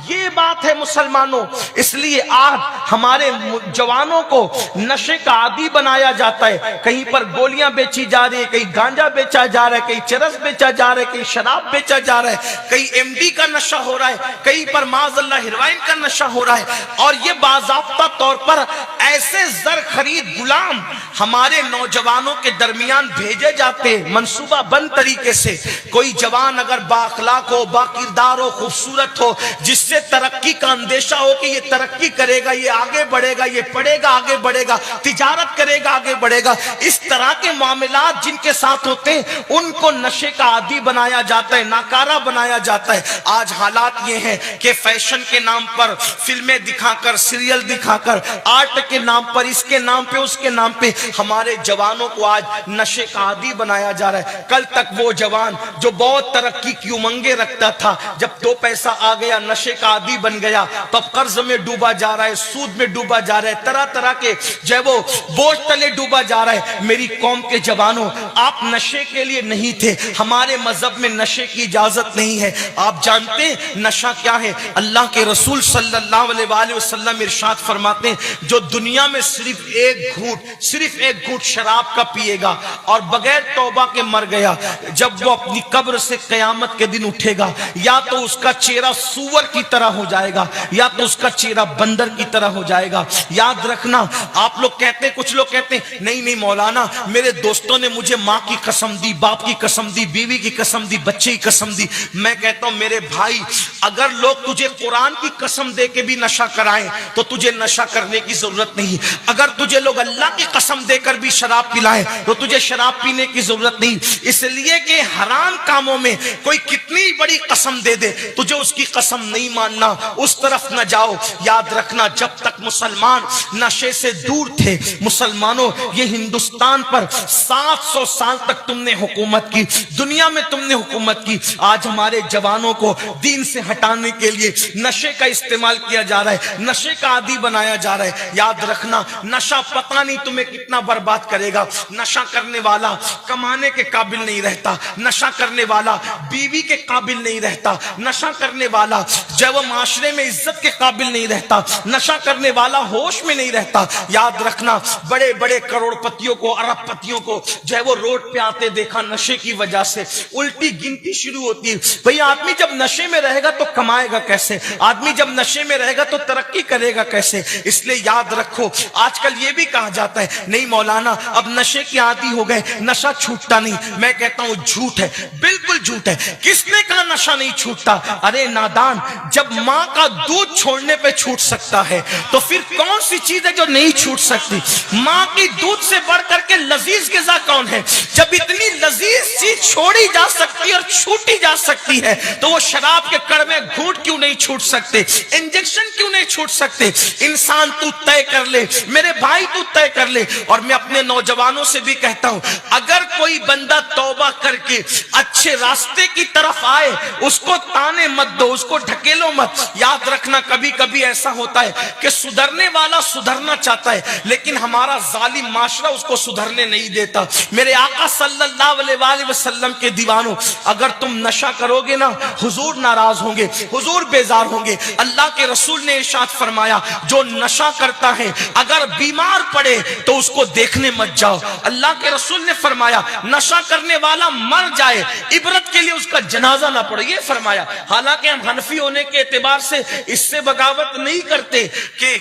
ये बात है मुसलमानों। इसलिए आज हमारे जवानों को नशे का आदी बनाया जाता है। कहीं पर गोलियां बेची जा रही है, कहीं गांजा बेचा जा रहा है, कहीं चरस बेचा जा रहा है, कहीं शराब बेचा जा रहा है, कहीं एमडी का नशा हो रहा है, कहीं पर माज़अल्लाह हेरोइन का नशा हो रहा है। और ये बाज़ाब्ता तौर पर ऐसे जर खरीद गुलाम हमारे नौजवानों के दरमियान भेजे जाते हैं मंसूबा बंद तरीके से। कोई जवान अगर बाअखलाक हो, बाकिरदार हो, खूबसूरत हो, जिससे तरक्की का अंदेशा हो कि ये तरक्की करेगा, ये आगे बढ़ेगा, ये पढ़ेगा आगे बढ़ेगा, तिजारत करेगा आगे बढ़ेगा, इस तरह के मामलात जिनके साथ होते हैं उनको नशे का आदी बनाया जाता है, नाकारा बनाया जाता है। आज हालात ये हैं कि फैशन के नाम पर फिल्में दिखाकर, सीरियल दिखाकर, आर्ट के नाम पर, इसके नाम पे, उसके नाम पे हमारे जवानों को आज नशे का आदी बनाया जा रहा है। कल तक वो जवान जो बहुत तरक्की की उमंगे रखता था, जब 2 पैसा आ गया नशे का आदी बन गया, तब कर्ज में डूबा जा रहा है, सूद में डूबा जा रहा है, तरह तरह के जो वो बोझ तले डूबा जा रहा है। मेरी कौम के जवानों, आप नशे के लिए नहीं थे, हमारे मजहब में नशे की इजाजत नहीं है। आप जानते हैं नशा क्या है? अल्लाह के रसूल सल्लल्लाहु अलैहि वसल्लम इरशाद फरमाते हैं, जो दुनिया में सिर्फ एक घूंट शराब का पिएगा और बगैर तौबा के मर गया, जब वो अपनी कब्र से कयामत के दिन उठेगा, या तो उसका चेहरा सूअर की तरह हो जाएगा, या तो उसका चेहरा बंदर की तरह हो जाएगा। याद रखना, आप लोग कहते हैं, कुछ लोग कहते हैं नहीं नहीं मौलाना, मेरे दोस्तों ने मुझे माँ की कसम दी, बाप की कसम दी, बीवी की कसम दी, बच्चे की कसम दी। मैं कहता हूं मेरे भाई, अगर लोग तुझे कुरान की कसम दे के भी नशा कराएं तो तुझे नशा करने की जरूरत नहीं। अगर तुझे लोग अल्लाह की कसम देकर भी शराब पिलाएं तो तुझे शराब पीने की जरूरत नहीं। इसलिए कि हराम कामों में कोई कितनी बड़ी कसम दे दे, तुझे उसकी कसम नहीं मानना, उस तरफ न जाओ। याद रखना, जब तक मुसलमान नशे से दूर थे, मुसलमानों, ये हिंदुस्तान पर 700 साल तक तुमने हुकूमत की, दुनिया में तुमने हुकूमत की। आज हमारे जवानों को दीन से हटाने के लिए नशे का इस्तेमाल किया जा रहा है, नशे का आदी बनाया जा रहा है। याद रखना, नशा पता नहीं तुम्हें कितना बर्बाद करेगा। नशा करने वाला कमाने के काबिल नहीं रहता, नशा करने वाला बीवी के काबिल नहीं रहता, नशा करने वाला जब माशरे में इज्जत के काबिल नहीं रहता, नशा करने वाला होश में नहीं रहता। याद रखना, बड़े बड़े करोड़पतियों को, अरबपतियों को जो है वो रोड पे आते देखा नशे की वजह से, उल्टी गिनती शुरू होती है। भाई आदमी जब नशे में रहेगा तो कमाएगा कैसे? आदमी जब नशे में रहेगा तो तरक्की करेगा कैसे? इसलिए याद रखो, आजकल ये भी कहा जाता है नहीं मौलाना अब नशे की आदी हो गए, नशा छूटता नहीं। मैं कहता हूं झूठ है, बिल्कुल झूठ है। किसने कहा नशा नहीं छूटता? अरे नादान, जब मां का दूध छोड़ने पे छूट सकता है तो फिर कौन सी चीज है जो नहीं छूट सकती? मां की दूध से बढ़ करके लजीज ग़िज़ा कौन है? जब इतनी लजीज चीज छोड़ी जा सकती है और छूटी जा सकती है तो वो शराब के कड़वे घूंट क्यों नहीं छूट सकते? इंजेक्शन क्यों नहीं छूट सकते? इंसान तू तय कर کر لے، میرے بھائی تو طے کر لے۔ اور میں اپنے نوجوانوں سے بھی کہتا ہوں، اگر کوئی بندہ توبہ کر کے اچھے راستے کی طرف آئے، اس کو تانے مت دو، اس کو ڈھکیلو مت۔ یاد رکھنا کبھی کبھی ایسا ہوتا ہے کہ سدھرنے والا سدھرنا چاہتا ہے، لیکن ہمارا ظالم معاشرہ اس کو سدھرنے نہیں دیتا۔ میرے آقا صلی اللہ علیہ وآلہ وسلم کے دیوانوں، اگر تم نشہ کرو گے نا، حضور ناراض ہوں گے، حضور بیزار ہوں گے۔ اللہ کے رسول نے ارشاد فرمایا، جو نشہ کرتا ہے اگر بیمار پڑے تو اس کو دیکھنے مت جاؤ۔ اللہ کے رسول نے فرمایا، نشہ کرنے والا مر جائے، عبرت کے لیے اس کا جنازہ نہ پڑے، یہ فرمایا۔ حالانکہ ہم حنفی ہونے کے اعتبار سے اس سے بغاوت نہیں کرتے کہ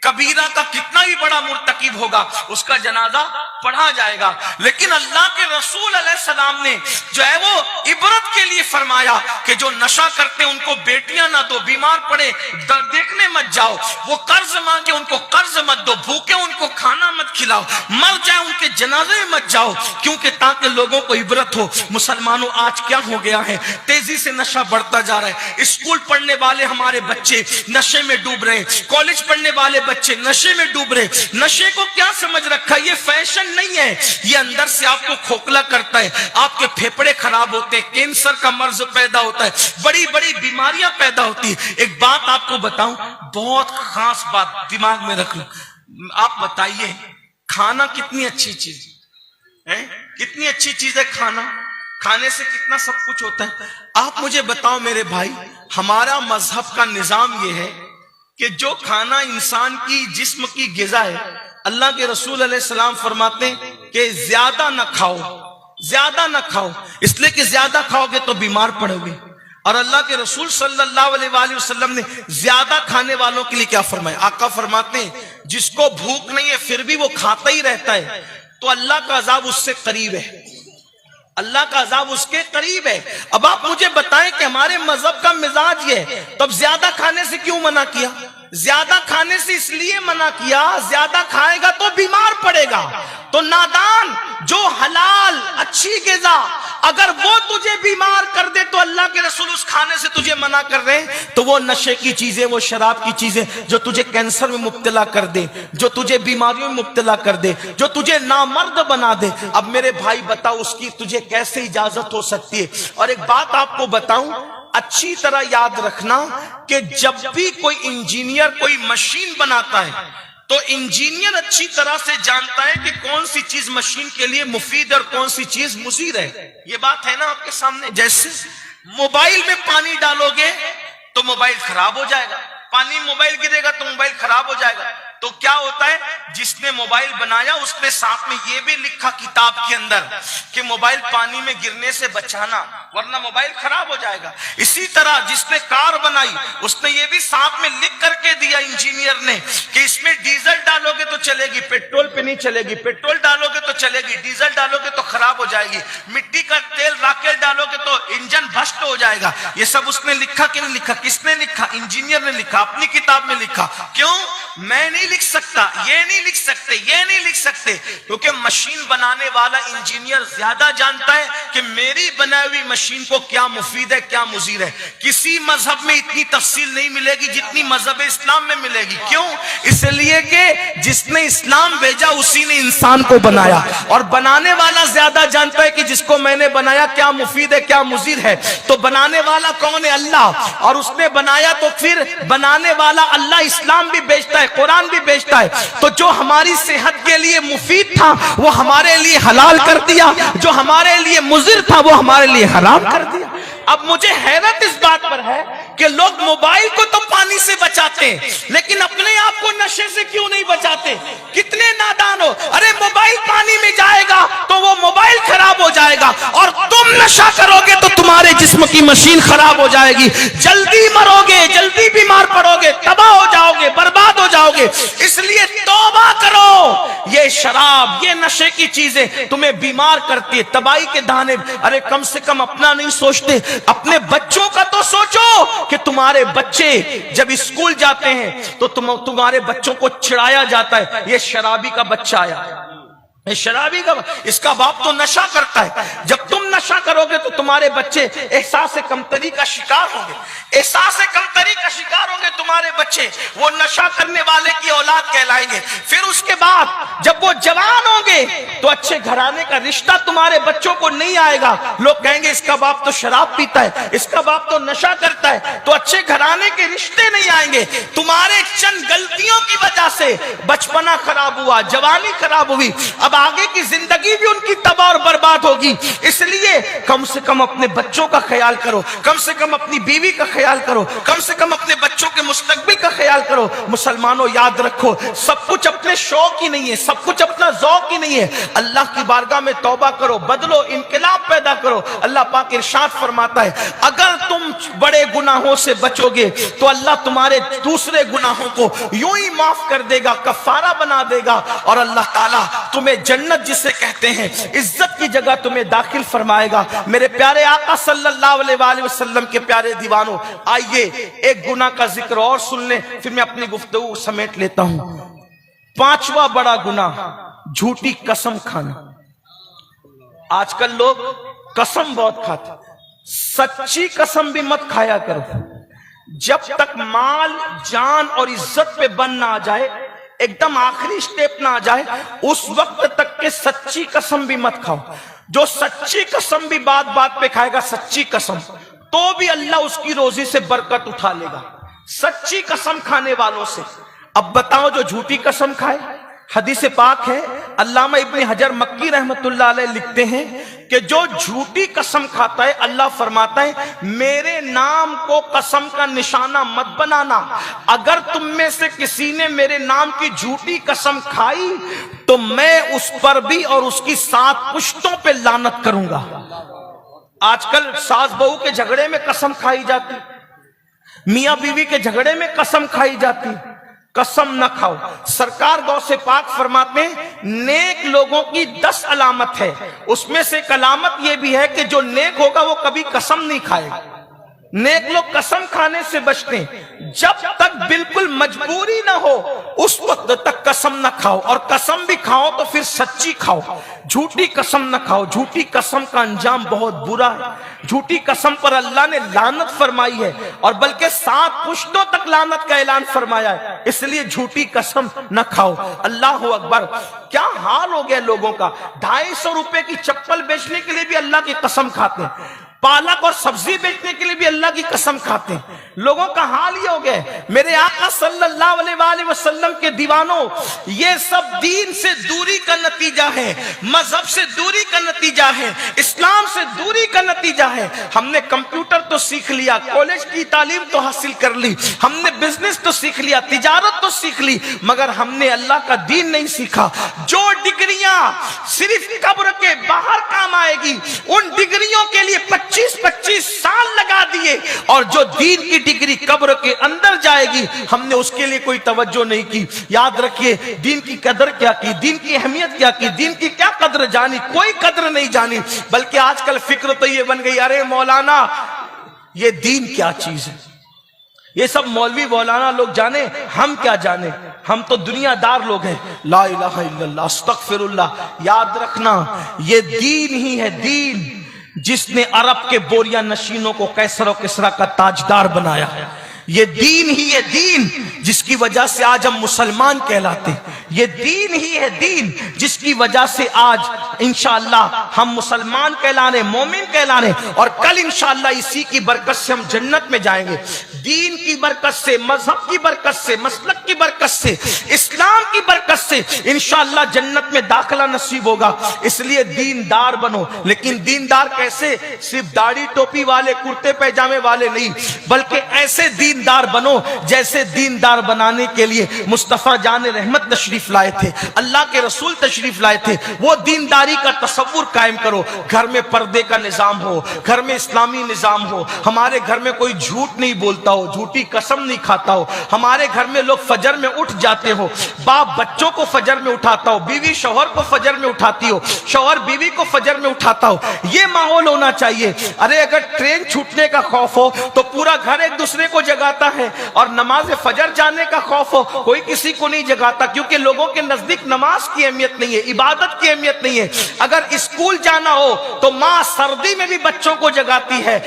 کبیرہ کا کتنا ہی بڑا مرتکب ہوگا اس کا جنازہ پڑھا جائے گا، لیکن اللہ کے رسول علیہ السلام نے جو ہے وہ عبرت کے لیے فرمایا کہ جو نشہ کرتے ان کو بیٹیاں نہ دو، بیمار پڑے دیکھنے مت جاؤ، وہ قرض مانگے ان کو قرض مت دو، بھوکے ان کو کھانا مت کھلاؤ، مر جائے ان کے جنازے میں مت جاؤ، کیونکہ تاکہ لوگوں کو عبرت ہو۔ مسلمانوں آج کیا ہو گیا ہے، تیزی سے نشہ بڑھتا جا رہا ہے۔ اسکول پڑھنے والے ہمارے بچے نشے میں ڈوب رہے ہیں، کالج پڑھنے والے بچے نشے میں ڈوب رہے۔ نشے کو کیا سمجھ رکھا، یہ فیشن نہیں ہے، یہ اندر سے آپ کو کھوکھلا کرتا ہے، آپ کے پھیپھڑے خراب ہوتے ہیں، کینسر کا مرض پیدا ہوتا ہے، بڑی بڑی بیماریاں پیدا ہوتی ہیں۔ ایک بات آپ کو بتاؤں، بہت خاص بات دماغ میں رکھ لو، آپ بتائیے کھانا کتنی اچھی چیز ہے، کتنی اچھی چیز ہے کھانا، کھانے سے کتنا سب کچھ ہوتا ہے۔ آپ مجھے بتاؤ میرے بھائی، ہمارا مذہب کا نظام یہ ہے کہ جو کھانا انسان کی جسم کی غذا ہے، اللہ کے رسول علیہ السلام فرماتے ہیں کہ زیادہ نہ کھاؤ، زیادہ نہ کھاؤ، اس لیے کہ زیادہ کھاؤ گے تو بیمار پڑو گے۔ اور اللہ کے رسول صلی اللہ علیہ وآلہ وسلم نے زیادہ کھانے والوں کے لیے کیا فرمایا؟ آقا فرماتے ہیں جس کو بھوک نہیں ہے پھر بھی وہ کھاتا ہی رہتا ہے تو اللہ کا عذاب اس سے قریب ہے، اللہ کا عذاب اس کے قریب ہے۔ اب آپ مجھے بتائیں کہ ہمارے مذہب کا مزاج یہ ہے، تو اب زیادہ کھانے سے کیوں منع کیا؟ زیادہ کھانے سے اس لیے منع کیا، زیادہ کھائے گا تو بیمار پڑے گا۔ تو نادان، جو حلال اچھی غذا اگر وہ تجھے بیمار کر دے تو اللہ کے رسول اس کھانے سے تجھے منع کر رہے ہیں، تو وہ نشے کی چیزیں، وہ شراب کی چیزیں جو تجھے کینسر میں مبتلا کر دے، جو تجھے بیماریوں میں مبتلا کر دے، جو تجھے نامرد بنا دے، اب میرے بھائی بتاؤ اس کی تجھے کیسے اجازت ہو سکتی ہے؟ اور ایک بات آپ کو بتاؤں، اچھی طرح یاد رکھنا کہ جب بھی کوئی انجینئر کوئی مشین بناتا ہے تو انجینئر اچھی طرح سے جانتا ہے کہ کون سی چیز مشین کے لیے مفید اور کون سی چیز مضر ہے۔ یہ بات ہے نا آپ کے سامنے؟ جیسے موبائل میں پانی ڈالو گے تو موبائل خراب ہو جائے گا، پانی موبائل گرے گا تو موبائل خراب ہو جائے گا۔ تو کیا ہوتا ہے، جس نے موبائل بنایا اس نے ساتھ میں یہ بھی لکھا کتاب کے اندر کہ موبائل پانی میں گرنے سے بچانا ورنہ موبائل خراب ہو جائے گا۔ اسی طرح جس نے کار بنائی اس نے یہ بھی ساتھ میں لکھ کر کے دیا انجینئر نے کہ اس میں ڈیزل ڈالو گے تو چلے گی، پیٹرول پہ نہیں چلے گی، پیٹرول ڈالو گے تو چلے گی، ڈیزل ڈالو گے تو خراب ہو جائے گی، مٹی کا تیل راکٹ ڈالو گے تو انجن بھسٹ ہو جائے گا۔ یہ سب اس نے لکھا کہ نہیں لکھا؟ کس نے لکھا؟ انجینئر نے لکھا، اپنی کتاب میں لکھا۔ کیوں؟ میں نہیں لکھ سکتا، یہ نہیں لکھ سکتے، یہ نہیں لکھ سکتے، کیونکہ مشین بنانے والا انجینئر زیادہ جانتا ہے کہ میری بنائی ہوئی مشین کو کیا مفید ہے کیا مضر ہے۔ کسی مذہب میں اتنی تفصیل نہیں ملے گی جتنی مذہب اسلام میں ملے گی۔ کیوں؟ اس لیے کہ جس نے اسلام بھیجا اسی نے انسان کو بنایا، اور بنانے والا زیادہ جانتا ہے کہ جس کو میں نے بنایا کیا مفید ہے کیا مضر ہے۔ تو بنانے والا کون ہے؟ اللہ، اور اس نے بنایا تو پھر بنانے والا اللہ اسلام بھی بیچتا ہے، قرآن بھی بیچتا ہے، تو جو ہماری صحت کے لیے مفید تھا وہ ہمارے لیے حلال کر دیا، جو ہمارے لیے مضر تھا وہ ہمارے لیے حرام کر دیا۔ اب مجھے حیرت اس بات پر ہے کہ لوگ موبائل کو تو پانی سے بچاتے ہیں لیکن اپنے آپ کو نشے سے کیوں نہیں بچاتے؟ کتنے نادان ہو! ارے موبائل پانی میں جائے گا تو وہ موبائل خراب ہو جائے گا، اور تم نشہ کرو گے تو تمہارے جسم کی مشین خراب ہو جائے گی، جلدی مرو گے، جلدی بیمار پڑو گے، تباہ ہو جاؤ گے، برباد ہو جاؤ گے۔ اس لیے توبہ کرو، یہ شراب، یہ نشے کی چیزیں تمہیں بیمار کرتی ہے، تباہی کے دانے۔ ارے کم سے کم اپنا نہیں سوچتے، اپنے بچوں کا تو سوچو کہ تمہارے بچے جب اسکول جاتے ہیں تو تمہارے بچوں کو چھڑایا جاتا ہے، یہ شرابی کا بچہ آیا، یہ شرابی کا، اس کا باپ تو نشہ کرتا ہے۔ جب تم नशा करोगे तो तुम्हारे बच्चे एहसास कमतरी का शिकार होंगे, एहसास कमतरी का शिकार होंगे तुम्हारे बच्चे, वो नशा करने वाले की औलाद कहलाएंगे। फिर उसके बाद जब वो जवान होंगे तो अच्छे घराने का रिश्ता तुम्हारे बच्चों को नहीं आएगा। लोग कहेंगे इसका बाप तो शराब पीता है, इसका बाप तो नशा करता है, तो अच्छे घराने के रिश्ते नहीं आएंगे। तुम्हारे चंद गलतियों की वजह से बचपना खराब हुआ, जवानी खराब हुई, अब आगे की जिंदगी भी उनकी तबाह और बर्बाद होगी। इसलिए कम से कम अपने बच्चों का ख्याल करो, कम से कम अपनी बीवी का ख्याल करो, कम से कम अपने बच्चों के मुस्तकबिल का ख्याल करो। मुसलमानों याद रखो, सब कुछ अपने शौक ही नहीं है, सब कुछ अपना ज़ौक ही नहीं है। अल्लाह की बारगाह में तौबा करो, बदलो, इनकलाब पैदा करो। अल्लाह पाक इरशाद फरमाता है, अगर तुम बड़े गुनाहों से बचोगे तो अल्लाह तुम्हारे दूसरे गुनाहों को यूं ही माफ कर देगा, कफारा बना देगा, और अल्लाह ताला तुम्हें जन्नत जिसे कहते हैं इज्जत की जगह तुम्हें दाखिल फरमाएगा। मेरे प्यारे आका सल्लल्लाहु अलैहि वसल्लम के प्यारे दीवानों, आइए एक गुनाह का जिक्र और सुन लें, फिर मैं अपनी गुफ्तगू समेट लेता हूं। पांचवा बड़ा गुनाह, झूठी कसम खाना। आजकल लोग कसम बहुत खाते, सच्ची कसम भी मत खाया करो। जब तक माल, जान और इज्जत पे बन ना आ जाए, एकदम आखिरी स्टेप ना आ जाए, उस वक्त तक के सच्ची कसम भी मत खाओ। जो सच्ची कसम भी बात बात पे खाएगा सच्ची कसम, तो भी अल्लाह उसकी रोजी से बरकत उठा लेगा, सच्ची कसम खाने वालों से। अब बताओ जो झूठी कसम खाए, हदीस पाक है, अल्लामा इब्न हजर मक्की रहमतुल्लाह अलैह लिखते हैं कि जो झूठी कसम खाता है, अल्लाह फरमाता है मेरे नाम को कसम का निशाना मत बनाना। अगर तुम में से किसी ने मेरे नाम की झूठी कसम खाई तो मैं उस पर भी और उसकी 7 पुश्तों पे लानत करूंगा। आजकल सास बहू के झगड़े में कसम खाई जाती, मियां बीवी के झगड़े में कसम खाई जाती। कसम न खाओ। सरकार गौ से पाक फरमाते हैं नेक लोगों की 10 अलामत है, उसमें से एक अलामत यह भी है कि जो नेक होगा वो कभी कसम नहीं खाएगा। नेक लोग कसम खाने से बचते हैं। जब तक बिल्कुल मजबूरी ना हो उस वक्त तक कसम ना खाओ, और कसम भी खाओ तो फिर सच्ची खाओ, झूठी कसम ना खाओ। झूठी कसम का अंजाम बहुत बुरा है। झूठी कसम पर अल्लाह ने लानत फरमाई है, और बल्कि 7 पुश्तों तक लानत का ऐलान फरमाया है। इसलिए झूठी कसम न खाओ। अल्लाह अकबर, क्या हाल हो गया लोगों का। 250 रुपए की चप्पल बेचने के लिए भी अल्लाह की कसम खाते हैं, पालक और सब्जी बेचने के लिए भी अल्लाह की कसम खाते हैं। लोगों का हाल ये हो गया। मेरे आका सल्लल्लाहु अलैहि वसल्लम के दीवानों, ये सब दीन से दूरी का नतीजा है, मजहब से दूरी का नतीजा है, इस्लाम से दूरी का नतीजा है। हमने कंप्यूटर तो सीख लिया, कॉलेज की तालीम तो हासिल कर ली, हमने बिजनेस तो सीख लिया, तिजारत तो सीख ली, मगर हमने अल्लाह का दीन नहीं सीखा। जो डिग्रियां सिर्फ कब्र के बाहर काम आएगी, उन डिग्रियों के लिए 25-25 साल लगा दिए, और जो दीन की डिग्री कब्र के अंदर जाएगी हमने उसके लिए कोई तवज्जो नहीं की। याद रखिए, दीन की कदर क्या की, दीन की अहमियत क्या की, दीन की क्या कदर जानी, कोई कदर नहीं जानी। बल्कि आजकल फिक्र तो ये बन गई, अरे मौलाना ये दीन क्या चीज है, ये सब मौलवी मौलाना लोग जाने, हम क्या जाने, हम तो दुनियादार लोग हैं। ला इलाहा इल्लल्लाह, अस्तगफिरुल्लाह। याद रखना, ये दीन ही है, दीन जिसने अरब के बोरिया नशीनों को कैसर और किसरा का ताजदार बनाया है। ये दीन ही है, दीन जिसकी वजह से आज हम मुसलमान कहलाते हैं। ये दीन ही है, दीन जिसकी वजह से आज इंशाअल्लाह हम मुसलमान कहलाने, मोमिन कहलाने, और कल इंशाअल्लाह इसी की बरकत से हम जन्नत में जाएंगे। दीन की बरकत से, मजहब की बरकत से, मसलक की बरकत से, इस्लाम की बरकत से इंशाअल्लाह जन्नत में दाखिला नसीब होगा। इसलिए दीनदार बनो। लेकिन दीनदार कैसे? सिर्फ दाढ़ी टोपी वाले, कुर्ते पैजामे वाले नहीं, बल्कि ऐसे दीनदार बनो जैसे दीनदार बनाने के लिए मुस्तफा जान रहमत तशरीफ लाए थे, अल्लाह के रसूल तशरीफ लाए थे। वो दीनदारी का तसव्वुर कायम करो। घर में पर्दे का निजाम हो, घर में इस्लामी निजाम हो, हमारे घर में कोई झूठ नहीं बोलता हो, झूठी कसम नहीं खाता हो, हमारे घर में लोग फजर में उठ जाते हो, बाप बच्चों को फजर में उठाता हो, बीवी शौहर को फजर में उठाती हो, शौहर बीवी को फजर में उठाता हो। ये माहौल होना चाहिए। अरे अगर ट्रेन छूटने का खौफ हो तो पूरा घर एक दूसरे को जगा جگاتا ہے اور نماز فجر جانے کا خوف ہو، کوئی کسی کو نہیں جگاتا، کیونکہ لوگوں کے نزدیک نماز کی اہمیت نہیں ہے، عبادت کی اہمیت نہیں ہے۔ اگر اسکول جانا ہو تو ماں سردی میں بھی بچوں کو جگاتی ہے،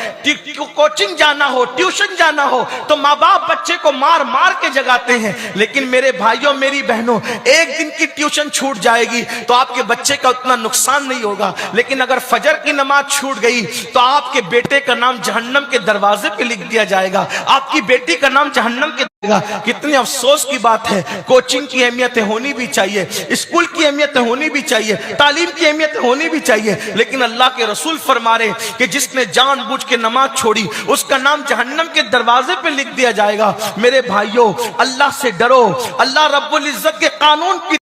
کوچنگ جانا ہو، ٹیوشن جانا ہو تو ماں باپ بچے کو مار مار کے جگاتے ہیں۔ لیکن میرے بھائیوں میری بہنوں، ایک دن کی ٹیوشن چھوٹ جائے گی تو آپ کے بچے کا اتنا نقصان نہیں ہوگا، لیکن اگر فجر کی نماز چھوٹ گئی تو آپ کے بیٹے کا نام جہنم کے دروازے پہ لکھ دیا جائے گا، آپ کی بیٹی کا نام جہنم کے گا۔ کتنی افسوس کی بات ہے۔ کوچنگ کی اہمیت ہونی بھی چاہیے، اسکول کی اہمیت ہونی بھی چاہیے، تعلیم کی اہمیت ہونی بھی چاہیے، لیکن اللہ کے رسول فرما رہے کہ جس نے جان بوجھ کے نماز چھوڑی اس کا نام جہنم کے دروازے پہ لکھ دیا جائے گا۔ میرے بھائیوں، اللہ سے ڈرو، اللہ رب العزت کے قانون کی